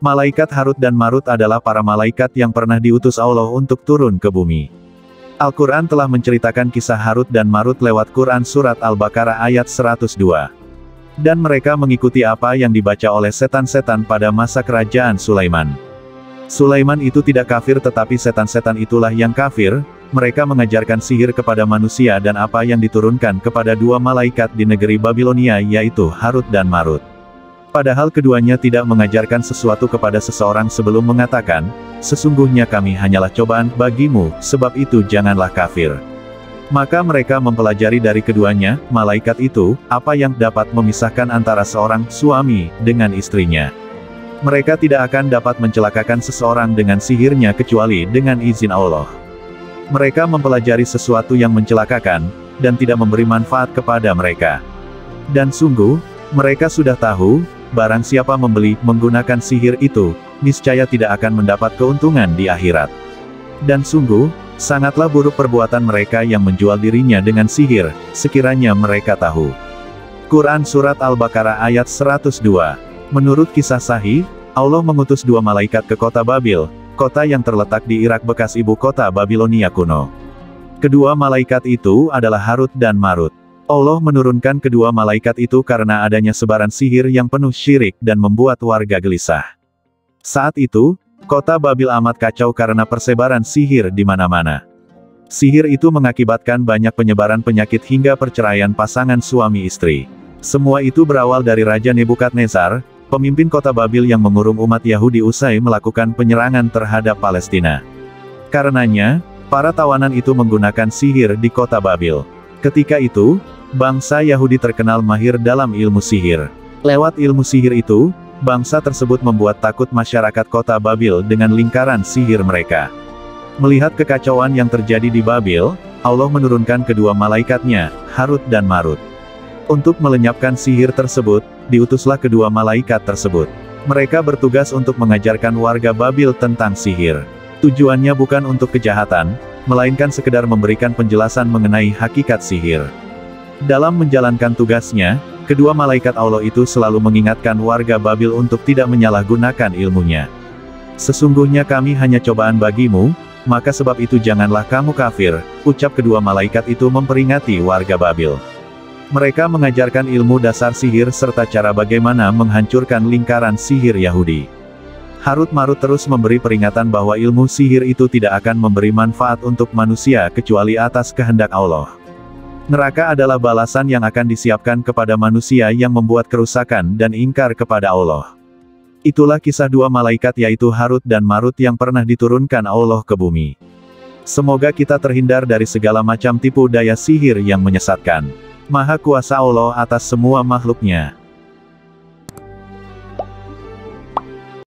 Malaikat Harut dan Marut adalah para malaikat yang pernah diutus Allah untuk turun ke bumi. Al-Quran telah menceritakan kisah Harut dan Marut lewat Quran Surat Al-Baqarah ayat 102. Dan mereka mengikuti apa yang dibaca oleh setan-setan pada masa kerajaan Sulaiman. Sulaiman itu tidak kafir, tetapi setan-setan itulah yang kafir. Mereka mengajarkan sihir kepada manusia dan apa yang diturunkan kepada dua malaikat di negeri Babilonia, yaitu Harut dan Marut. Padahal keduanya tidak mengajarkan sesuatu kepada seseorang sebelum mengatakan, sesungguhnya kami hanyalah cobaan bagimu, sebab itu janganlah kafir. Maka mereka mempelajari dari keduanya, malaikat itu, apa yang dapat memisahkan antara seorang suami dengan istrinya. Mereka tidak akan dapat mencelakakan seseorang dengan sihirnya kecuali dengan izin Allah. Mereka mempelajari sesuatu yang mencelakakan, dan tidak memberi manfaat kepada mereka. Dan sungguh, mereka sudah tahu, barang siapa membeli, menggunakan sihir itu, niscaya tidak akan mendapat keuntungan di akhirat. Dan sungguh, sangatlah buruk perbuatan mereka yang menjual dirinya dengan sihir, sekiranya mereka tahu. Quran Surat Al-Baqarah ayat 102. Menurut kisah sahih, Allah mengutus dua malaikat ke kota Babil, kota yang terletak di Irak bekas ibu kota Babilonia kuno. Kedua malaikat itu adalah Harut dan Marut. Allah menurunkan kedua malaikat itu karena adanya sebaran sihir yang penuh syirik dan membuat warga gelisah. Saat itu, kota Babil amat kacau karena persebaran sihir di mana-mana. Sihir itu mengakibatkan banyak penyebaran penyakit hingga perceraian pasangan suami istri. Semua itu berawal dari Raja Nebukadnezar, pemimpin kota Babil yang mengurung umat Yahudi usai melakukan penyerangan terhadap Palestina. Karenanya, para tawanan itu menggunakan sihir di kota Babil. Ketika itu, bangsa Yahudi terkenal mahir dalam ilmu sihir. Lewat ilmu sihir itu, bangsa tersebut membuat takut masyarakat kota Babil dengan lingkaran sihir mereka. Melihat kekacauan yang terjadi di Babil, Allah menurunkan kedua malaikatnya, Harut dan Marut. Untuk melenyapkan sihir tersebut, diutuslah kedua malaikat tersebut. Mereka bertugas untuk mengajarkan warga Babil tentang sihir. Tujuannya bukan untuk kejahatan, melainkan sekedar memberikan penjelasan mengenai hakikat sihir. Dalam menjalankan tugasnya, kedua malaikat Allah itu selalu mengingatkan warga Babil untuk tidak menyalahgunakan ilmunya. Sesungguhnya kami hanya cobaan bagimu, maka sebab itu janganlah kamu kafir, ucap kedua malaikat itu memperingati warga Babil. Mereka mengajarkan ilmu dasar sihir serta cara bagaimana menghancurkan lingkaran sihir Yahudi. Harut Marut terus memberi peringatan bahwa ilmu sihir itu tidak akan memberi manfaat untuk manusia kecuali atas kehendak Allah. Neraka adalah balasan yang akan disiapkan kepada manusia yang membuat kerusakan dan ingkar kepada Allah. Itulah kisah dua malaikat yaitu Harut dan Marut yang pernah diturunkan Allah ke bumi. Semoga kita terhindar dari segala macam tipu daya sihir yang menyesatkan. Maha kuasa Allah atas semua makhluknya.